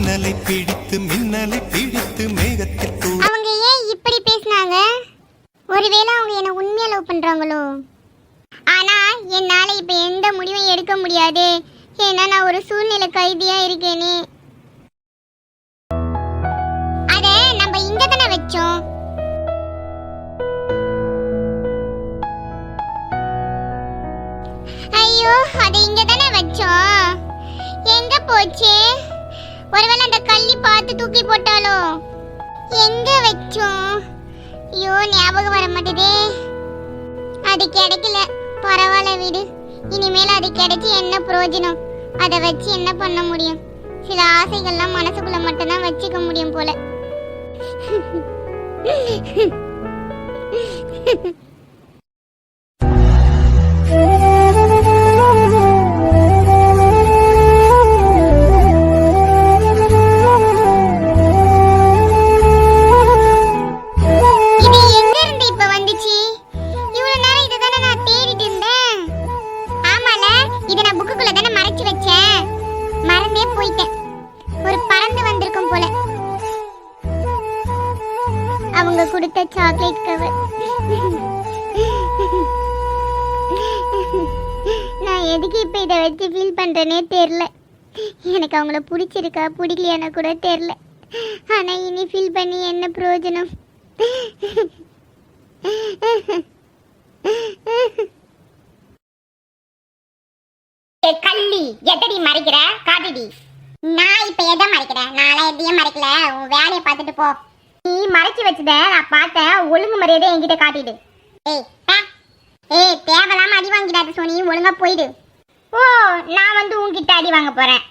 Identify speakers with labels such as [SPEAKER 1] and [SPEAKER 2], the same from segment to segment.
[SPEAKER 1] மின்னலை பிடித்து மேகத்தில்
[SPEAKER 2] அவங்க ஏன் இப்படி பேசினாங்க? ஒருவேளை அவங்க என்ன உண்மையா லவ் பண்றாங்களோ? ஆனா என்னால இப்ப எந்த முடிவும் எடுக்க முடியாது. ஏன்னா நான் ஒரு சூழ்நிலை கைதியா இருக்கேனே. அத நம்ம இங்க தானே வச்சோம். ஐயோ, அதை இங்க தானே வச்சோம். எங்க போச்சு? ஒருவேளை அந்த கள்ளி பார்த்து தூக்கி போட்டாலோ? எங்க வச்சோம்? ஐயோ, ஞாபகம் வர மாட்டேதே. அது கிடைக்கல, பரவாயில்ல விடு. இனிமேல் அது கிடைச்சி என்ன பிரயோஜனம்? அதை வச்சு என்ன பண்ண முடியும்? சில ஆசைகள்லாம் மனசுக்குள்ள மட்டும்தான் வச்சுக்க முடியும் போல. அவங்க கொடுத்த சாக்லேட் கவர். நான் எதுக்கு இப்ப இதை வச்சு ஃபீல் பண்றேனே தெரியல. எனக்கு அவங்கள பிடிச்சிருக்கா பிடிக்கலையான்னு கூட தெரியல. ஆனா இனி ஃபீல் பண்ணி என்ன பிரயோஜனம்? கள்ளி எதடி மறைக்கிற? காட்டுடி. நான் இப்ப எதை மறைக்கிறேன்? நான்லாம் எதையும் மறைக்கல. உன் வேலையை பார்த்துட்டு போ. நீ மறைச்சு வச்சத நான் பார்த்தேன். ஒழுங்கு மரியாதை என்கிட்ட காட்டிடு. ஏய் தேவலாம அடி வாங்கிடாத சோனி, ஒழுங்கா போயிடு. ஓ, நான் வந்து உன்கிட்ட அடி வாங்க போறேன்.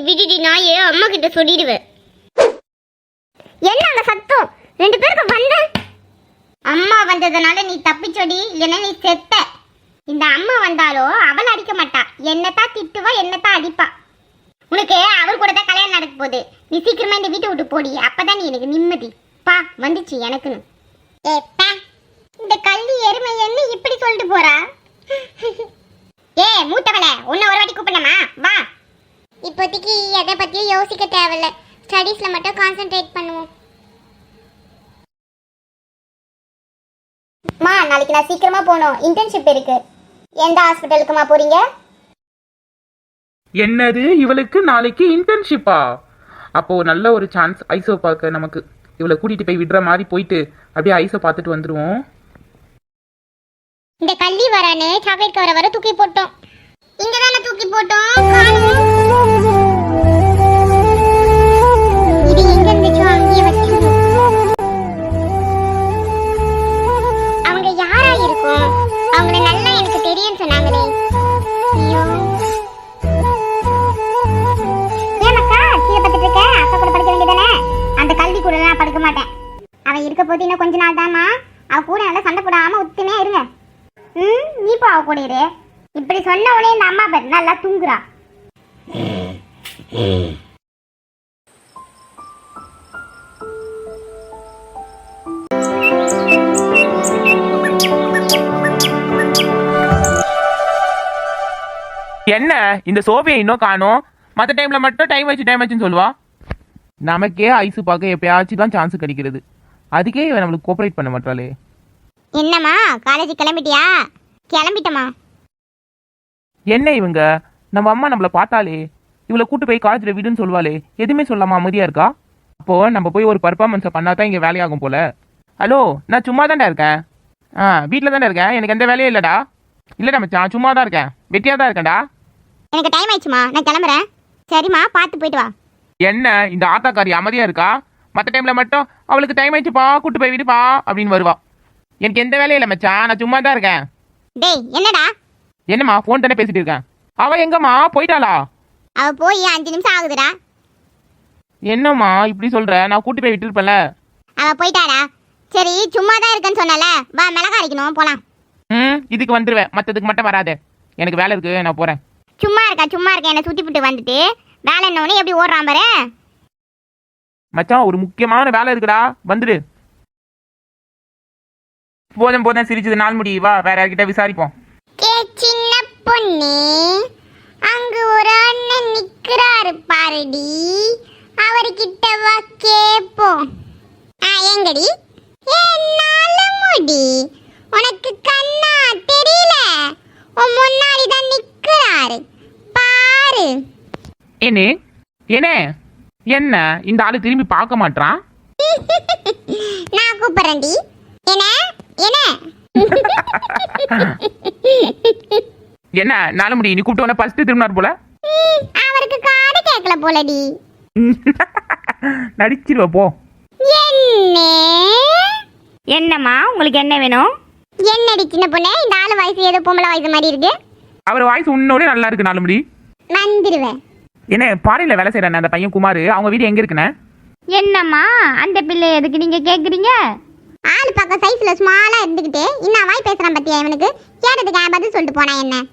[SPEAKER 2] விடுடி, நான் அம்மா கிட்ட சொல்லிடுவேன். என்ன அந்த சத்தம்? ரெண்டு பேருக்கு வந்த அம்மா வந்ததுனால நீ தப்பிச்சொடி, இல்லைன்னா நீ செத்த. இந்த அம்மா வந்தாலோ அவள் அடிக்க மாட்டா, என்னத்தான் திட்டுவா, என்னத்தான் அடிப்பா. உனக்கு அவர் கூட தான் கல்யாணம் நடக்க போகுது. நீ சீக்கிரமா இந்த வீட்டை விட்டு போடி, அப்பதான் நீ எனக்கு நிம்மதி. பா வந்துச்சு எனக்குன்னு. இந்த கள்ளி எருமை என்ன இப்படி சொல்லிட்டு போறா? மூத்தவள உன்ன ஒரு வாட்டி கூப்பிடலாமா? வா. இப்போதைக்கு எதை பத்தியும் யோசிக்க தேவையில்ல. ஸ்டடீஸ்ல மட்டும் கான்சென்ட்ரேட் பண்ணுவோம். நாளைக்கு நான் சீக்கிரமா போகணும். இன்டர்ன்ஷிப் இருக்கு. எந்த ஹாஸ்பிட்டலுக்குமா போறீங்க?
[SPEAKER 3] என்னது, இவளுக்கு நாளைக்கு இன்டர்ன்ஷிப்பா? அப்போ நல்ல ஒரு சான்ஸ் ஐசோ பார்க்க நமக்கு. இவளை கூட்டிட்டு போய் விடுற மாதிரி போயிட்டு அப்படியே ஐசோ பார்த்துட்டு வந்துருவோம்.
[SPEAKER 2] இந்த கள்ளி வரானே சாக்லேட் கவரை வர தூக்கி போட்டோம். இங்க தானே தூக்கி போட்டோம். இது எங்க இருந்துச்சோ அங்கேயே வச்சிருந்தோம். அவங்க யாரா இருக்கும்? அவங்கள நல்லா எனக்கு தெரியும் சொன்னாங்களே. ஐயோ, ஏமாக்கா கீழே படுத்துட்டு இருக்க? அக்கா கூட படிக்க வேண்டியதானே? அந்த கல்வி கூட நான் படிக்க மாட்டேன். அவன் இருக்க போது இன்னும் கொஞ்ச நாள் தான்மா. அவ கூட நல்லா சண்டை போடாம உத்துமையா இருங்க. நீ போ அவ கூட இரு. இப்படி சொன்ன உடனே இந்த அம்மா பேர் நல்லா தூங்குறா.
[SPEAKER 3] என்ன இந்த சோஃபியை இன்னும் காணோம்? மற்ற டைம்ல மட்டும் டைம் வச்சுன்னு சொல்லுவா. நமக்கே ஐசு பார்க்க எப்பயாச்சும் தான் சான்ஸ் கிடைக்கிறது. அதுக்கே இவன் நம்மளுக்கு கோஆபரேட் பண்ண மாட்டாளே.
[SPEAKER 2] என்னம்மா காலேஜ் கிளம்பிட்டியா? கிளம்பிட்டமா.
[SPEAKER 3] என்ன இவங்க, நம்ம அம்மா நம்மளை பார்த்தாலே இவளை கூட்டு போய் காலேஜில் விடுன்னு சொல்லுவாளே, எதுவுமே சொல்லாமா அமைதியா இருக்கா? அப்போ நம்ம போய் ஒரு பர்ஃபார்மன்ஸை பண்ணாதான் இங்கே வேலையாகும் போல. ஹலோ, நான் சும்மா தான்டா இருக்கேன். வீட்டில் தானே இருக்கேன். எனக்கு எந்த வேலையும் இல்லைடா. இல்லைடா மச்சான், சும்மா தான் இருக்கேன். வெட்டியாக தான் இருக்கேன்டா.
[SPEAKER 2] எனக்கு டைம் ஆயிடுச்சுமா, நான் கிளம்புறேன். சரிம்மா, பார்த்து போயிட்டு வா.
[SPEAKER 3] என்ன இந்த ஆத்தாக்காரி அமைதியா இருக்கா? மற்ற டைம்ல மட்டும் அவளுக்கு டைம் ஆயிடுச்சுப்பா கூட்டு போய் விடுப்பா அப்படின்னு வருவா. எனக்கு எந்த வேலையும் இல்லை மச்சான், நான் சும்மா தான் இருக்கேன்.
[SPEAKER 2] டேய் என்னடா?
[SPEAKER 3] என்னம்மா ஃபோன் தானே பேசிட்டு இருக்கேன். அவ எங்கம்மா போயிட்டாளா?
[SPEAKER 2] அவ போய் 5 நிமிஷம் ஆகுதுடா.
[SPEAKER 3] என்னம்மா இப்படி சொல்ற? நான் கூட்டி போய் விட்டுருப்பேன்ல.
[SPEAKER 2] அவ போயிட்டாடா. சரி சும்மா தான் இருக்கேன்னு சொன்னல, வா மிளகா அரைக்கணும் போலாம்.
[SPEAKER 3] இதுக்கு வந்துருவேன், மற்றதுக்கு மட்டும் வராதே. எனக்கு வேலை இருக்கு, நான் போறேன்.
[SPEAKER 2] சும்மா இருக்கேன் என்ன சுத்தி புட்டு வந்துட்டு வேலை என்னவனே எப்படி ஓடுறான் பாரு.
[SPEAKER 3] மச்சான் ஒரு முக்கியமான வேலை இருக்குடா, வந்துடு. போதும் சிரிச்சது நாள் முடி, வா வேற யார்கிட்ட விசாரிப்போம்.
[SPEAKER 2] சின்ன பொண்ணு, அங்கு ஒரு அண்ணன் நிக்கிறாரு பாரு. யாருடி? அவர்கிட்ட வா கேப்போம். எங்கடி? என்னால முடி உனக்கு கண்ணா தெரியல? உன் முன்னாடி தான் நிக்கிறாரு பாரு.
[SPEAKER 3] என்ன என்ன இந்த ஆளு திரும்பி பார்க்க மாட்டான்?
[SPEAKER 2] நான் கூப்பிடுறேன்டி. என்ன என்ன
[SPEAKER 3] என்ன நாள முடி நீ கூப்பிட்டு உன ஃபர்ஸ்ட் திரும்பினார் போல.
[SPEAKER 2] அவருக்கு காது கேட்கல போலடி.
[SPEAKER 3] நடிச்சிருவ போ.
[SPEAKER 2] என்னம்மா உங்களுக்கு என்ன வேணும்? என்னடி சின்ன பொண்ணே, இந்த ஆளு வயசு ஏதோ பொம்பளை வயசு மாதிரி இருக்கு.
[SPEAKER 3] அவர் வாய்ஸ் உன்னோட நல்லா இருக்கு நாலு முடி.
[SPEAKER 2] வந்துருவேன்.
[SPEAKER 3] என்ன பாறையில வேலை செய்யறானே அந்த பையன் குமார், அவங்க வீடு எங்க இருக்குண்ணே?
[SPEAKER 2] என்னம்மா அந்த பிள்ளை எதுக்கு நீங்க கேக்குறீங்க? ஆளு பார்க்க சைஸ்ல ஸ்மாலா இருந்துகிட்டு இன்னும் வாய் பேசுறான் பத்தியா இவனுக்கு? கேட்டதுக்கு பதில் சொல்லிட்டு போனா என்ன?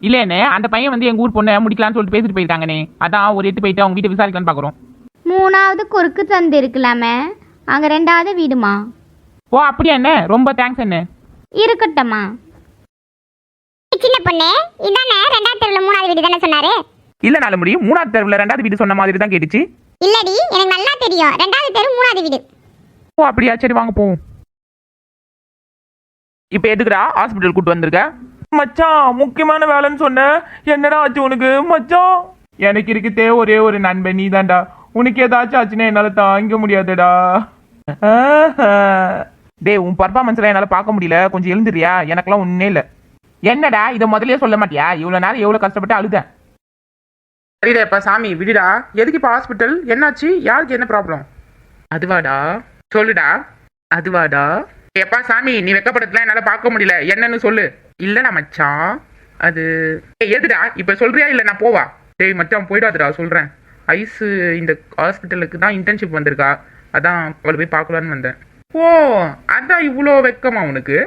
[SPEAKER 3] இல்லண்ணே, அந்த பையன் வந்து எங்க ஊர் பொண்ணை முடிக்கலாம்னு சொல்லிட்டு பேசிட்டு போயிருக்காங்கண்ணே. அதான் ஒரு எட்டு போயிட்டு அவங்க வீட்டை விசாரிக்கலான்னு பாக்குறோம்.
[SPEAKER 4] 3வது குறுக்கு சந்து இருக்கலாமே, அங்க 2வது வீடுமா?
[SPEAKER 3] ஓ அப்படியா அண்ணே, ரொம்ப தேங்க்ஸ் அண்ணே.
[SPEAKER 4] இருக்கட்டம்மா.
[SPEAKER 2] சின்ன பொண்ணே, இதானே 2வது தெருவுல 3வது வீடு தானே சொன்னாரு?
[SPEAKER 3] இல்ல நாலு முடி 3வது தெருவுல 2வது வீடு சொன்ன மாதிரி தான் கேட்டுச்சு.
[SPEAKER 2] இல்லடி, எனக்கு நல்லா தெரியும். 2வது தெரு 3வது வீடு.
[SPEAKER 3] ஓ அப்படியா, சரி வாங்க போவோம். இப்ப எதுக்குடா ஹாஸ்பிட்டல் கூட்டு வந்திருக்க? மச்சான் முக்கியமான வேலைன்னு சொன்ன, என்னடா ஆச்சு உனக்கு மச்சான்? எனக்கு இருக்குதே ஒரே ஒரு நண்பன் நீ தான்டா. உனக்கு ஏதாச்சும் ஆச்சுன்னா என்னால தாங்க முடியாதுடா. டே உன் பர்ஃபார்மன்ஸ்ல என்னால பார்க்க முடியல, கொஞ்சம் எழுந்துறியா? எனக்கெல்லாம் ஒன்னே இல்ல. என்னடா இதை முதல்லயே சொல்ல மாட்டியா? இவ்வளவு நேரம் எவ்வளவு கஷ்டப்பட்டு அழுதேன். சரிடா இப்ப சாமி விடுடா. எதுக்கு இப்ப ஹாஸ்பிட்டல்? என்னாச்சு? யாருக்கு என்ன ப்ராப்ளம்? அதுவாடா சொல்லுடா. அதுவாடா எப்பா சாமி, நீ வெக்கப்படத்துல என்னால பார்க்க முடியல, என்னன்னு சொல்லு. இல்லடா மச்சான் அது எதுடா இப்ப சொல்றியா இல்ல நான் போவா? டேய் மச்சான் போயிடாதுடா சொல்றேன். ஐசு இந்த ஹாஸ்பிட்டலுக்கு தான் இன்டர்ன்ஷிப் வந்திருக்கா, அதான் அவளை போய் பார்க்கலான்னு வந்தேன். ஓ அதான் இவ்வளோ வெக்கமா உனக்கு?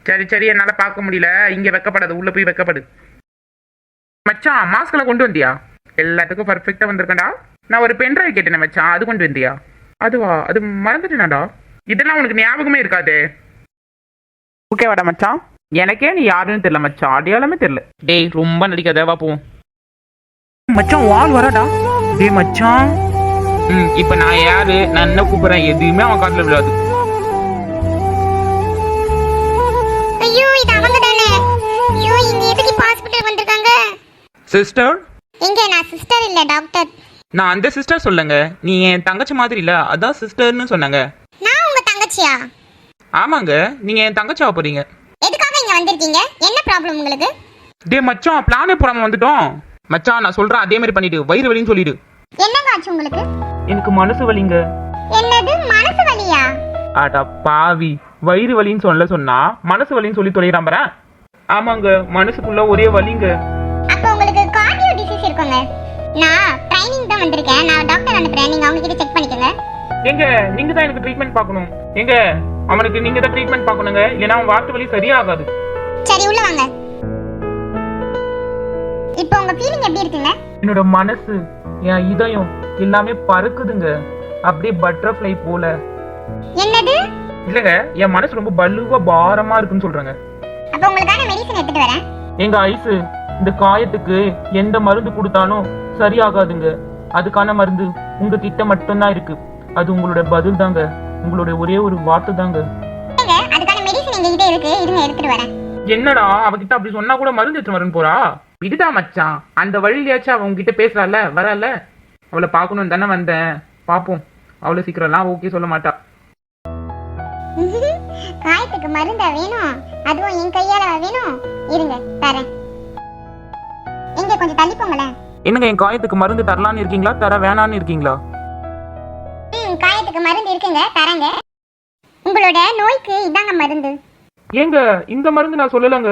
[SPEAKER 3] சரி சரி என்னால பார்க்க முடியல, இங்க வெக்கப்படாது, உள்ள போய் வெக்கப்படு. மச்சான் மாஸ்க்ல கொண்டு வந்தியா? எல்லாத்துக்கும் பர்ஃபெக்டா வந்திருக்கேன்டா. நான் ஒரு பென்ட்ரைவ் கேட்டேன் மச்சான், அது கொண்டு வந்தியா? அதுவா, அது மறந்துட்டேனாடா. இதெல்லாம் உனக்கு ஞாபகமே இருக்காது. ஓகேவாடா மச்சான்? எனக்கே நீ யாருன்னு தெரியல மச்சான், அடையாளமே தெரியல. டேய் ரொம்ப நடிக்காத, வா போவோம். மச்சான் வால் வரடா. டேய் மச்சான் இப்ப நான் யாரு, நான் என்ன கூப்பிடுறேன் எதுவுமே அவன் காட்டுல விடாது.
[SPEAKER 2] ஐயோ இது அவங்க தானே. ஐயோ இங்க எதுக்கு ஹாஸ்பிடல் வந்திருக்காங்க?
[SPEAKER 3] சிஸ்டர்?
[SPEAKER 2] இங்க நான் சிஸ்டர் இல்ல டாக்டர்.
[SPEAKER 3] நான் அந்த சிஸ்டர் சொல்லுங்க, நீ என் தங்கச்சி மாதிரி இல்ல, அதான் சிஸ்டர்னு சொன்னாங்க.
[SPEAKER 2] நான் உங்க தங்கச்சியா?
[SPEAKER 3] ஆமாங்க, நீங்க என் தங்கச்சியா போறீங்க.
[SPEAKER 2] எதுக்காக இங்க வந்திருக்கீங்க? என்ன ப்ராப்ளம் உங்களுக்கு?
[SPEAKER 3] டேய் மச்சான் பிளானே போடாம வந்துட்டோம். மச்சான் நான் சொல்றேன் அதே மாதிரி பண்ணிடு, வயிறு வலின்னு சொல்லிடு.
[SPEAKER 2] என்னங்க ஆச்சு உங்களுக்கு?
[SPEAKER 3] எனக்கு மனசு வலிங்க.
[SPEAKER 2] என்னது மனசு வலியா?
[SPEAKER 3] அட பாவி, வயிறு வலின்னு சொன்னா மனசு வலின்னு சொல்லி தொலைறான் பாரு. ஆமாங்க, மனசுக்குள்ள ஒரே வலிங்க.
[SPEAKER 2] அப்ப உங்களுக்கு கார்டியோ டிசீஸ் இருக்குங்க. நான் ட்ரைனிங் தான் வந்திருக்கேன், நான் டாக்டர் அனுப்புறேன், நீங்க அவங்க கிட்ட செக் பண்ணிக்கங்க.
[SPEAKER 3] எங்க நீங்க தான் எனக்கு ட்ரீட்மெண்ட் பார்க்கணும். எங்க அவனுக்கு நீங்க தான் ட்ரீட்மெண்ட் பார்க்கணுங்க, இல்லனா அவன் வாட்டு வலி சரியாகாது.
[SPEAKER 2] சரி உள்ள வாங்க. இப்போ உங்க ஃபீலிங் எப்படி இருக்குங்க?
[SPEAKER 3] என்னோட மனசு என் இதயம் எல்லாமே பறக்குதுங்க, அப்படியே பட்டர்ஃப்ளை போல.
[SPEAKER 2] என்னது?
[SPEAKER 3] இல்லங்க என் மனசு ரொம்ப பலுவா பாரமா இருக்குன்னு சொல்றாங்க.
[SPEAKER 2] அப்ப உங்களுக்கான மெடிசன் எடுத்துட்டு வரேன்.
[SPEAKER 3] எங்க ஐசு இந்த காயத்துக்கு எந்த மருந்து கொடுத்தாலும் சரியாகாதுங்க. அதுக்கான மருந்து உங்க கிட்ட மட்டும்தான் இருக்கு. அது உங்களோட பதில் தாங்க, உங்களோட ஒரே ஒரு வார்த்தை தாங்க.
[SPEAKER 2] அதுக்கான மெடிசன் எங்க கிட்ட இருக்கு, இருங்க எடுத்துட்டு வரேன்.
[SPEAKER 3] என்னடா அவகிட்ட அப்படி சொன்னா கூட மருந்து எடுத்து வரேன்னு போறா? விடுதா மச்சான், அந்த வழியிலேயாச்சும் அவன் உங்ககிட்ட பேசுறாள் வரல. அவளை பார்க்கணும் தானே வந்தேன், பாப்போம். அவ்வளவு சீக்கிரம்லாம் ஓகே சொல்ல மாட்டா.
[SPEAKER 2] காயத்துக்கு மருந்தா வேணும்? அதுவும் என் கையால வேணும்? இருங்க தரேன். எங்க கொஞ்சம் தள்ளி போங்களேன்.
[SPEAKER 3] என்னங்க என் காயத்துக்கு மருந்து தரலான்னு இருக்கீங்களா, தர வேணான்னு இருக்கீங்களா?
[SPEAKER 2] காயத்துக்கு மருந்து இருக்குங்க, தரேங்க. உங்களோட நோய்க்கு இதாங்க மருந்து.
[SPEAKER 3] ஏங்க இந்த மருந்து நான் சொல்லலங்க.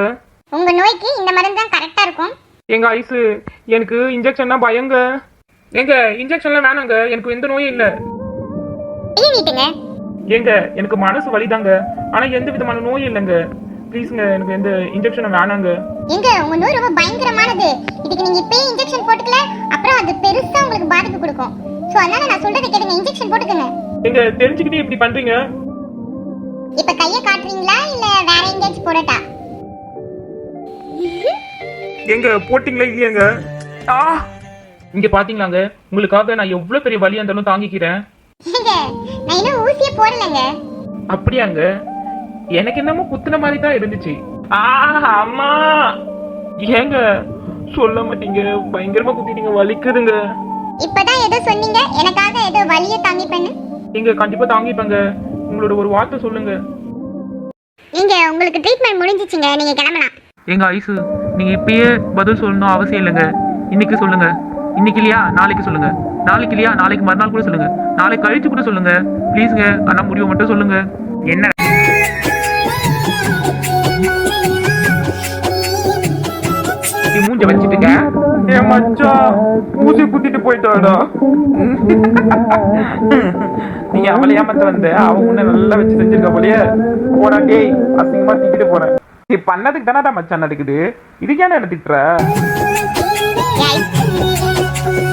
[SPEAKER 2] உங்க நோய்க்கு இந்த மருந்து தான் கரெக்டா இருக்கும்.
[SPEAKER 3] எங்க ஐசு எனக்கு இன்ஜெக்ஷன்னா பயங்க. எங்க இன்ஜெக்ஷன்லாம் வேணாங்க, எனக்கு எந்த நோயும் இல்ல.
[SPEAKER 2] நீட்டுங்க.
[SPEAKER 3] ஏங்க எனக்கு மனசு வலிதாங்க, ஆனா எந்த விதமான நோயும் இல்லைங்க. ப்ளீஸ்ங்க எனக்கு எந்த இன்ஜெக்ஷனும் வேணாங்க.
[SPEAKER 2] எங்க உங்க நோய் ரொம்ப பயங்கரமானது, இதுக்கு நீங்க இப்பே இன்ஜெக்ஷன் போட்டுக்கல அப்புறம் அது பெருசா உங்களுக்கு பாதிப்பு கொடுக்கும். சோ அதனால நான் சொல்றதை கேளுங்க, இன்ஜெக்ஷன் போட்டுக்கங்க.
[SPEAKER 3] எங்க தெரிஞ்சுக்கிட்டே இப்படி பண்றீங்க?
[SPEAKER 2] இப்ப கையை காட்டுறீங்களா இல்ல வேற எங்கேயாச்சும் போடட்டா?
[SPEAKER 3] எங்க போட்டிங்களா இல்லையாங்க? இங்க பாத்தீங்களாங்க, உங்களுக்காக நான் எவ்வளவு பெரிய வலியா இருந்தாலும் தாங்கிக்கிறேன்.
[SPEAKER 2] ஏங்க, நான் இன்னும் ஊசியே போடலங்க.
[SPEAKER 3] அப்படியாங்க? எனக்கு என்னமோ குத்துன மாதிரி தான் இருந்துச்சு. அம்மா, ஏங்க சொல்ல மாட்டீங்க, பயங்கரமா குத்திட்டீங்க, வலிக்குதுங்க.
[SPEAKER 2] இப்பதான் ஏதோ சொன்னீங்க, எனக்காக ஏதோ வலிய தாங்கிப்பேன்னு.
[SPEAKER 3] நீங்க கண்டிப்பா தாங்கிப்பங்க, உங்களோட ஒரு வார்த்தை சொல்லுங்க.
[SPEAKER 2] நீங்க உங்களுக்கு ட்ரீட்மெண்ட் முடிஞ்சிச்சுங்க, நீங்க கிளம்பலாம்.
[SPEAKER 3] எங்க ஐசு, நீங்க இப்பயே பதில் சொல்லணும் அவசியம் இல்லைங்க. இன்னைக்கு சொல்லுங்க, இன்னைக்கு இல்லையா நாளைக்கு சொல்லுங்க, நாளைக்கு இல்லையா நாளைக்கு மறுநாள் கூட சொல்லுங்க, நாளைக்கு கழிச்சு கூட சொல்லுங்க ப்ளீஸ்ங்க. ஆனா முடிவு மட்டும் சொல்லுங்க. என்ன மூஞ்ச வச்சுட்டுங்க, என் மச்சான் ஊசி குத்திட்டு போயிட்டாடா. நீ அவளை ஏமாத்த வந்த, அவ உன்னை நல்லா வச்சு செஞ்சிருக்க போலயே. போடா டேய், அசிங்கமா திட்டிட்டு போறேன். நீ பண்ணதுக்கு தானடா மச்சான் நடக்குது, இதுக்கு ஏன் என்ன திட்டுற?
[SPEAKER 2] Guys.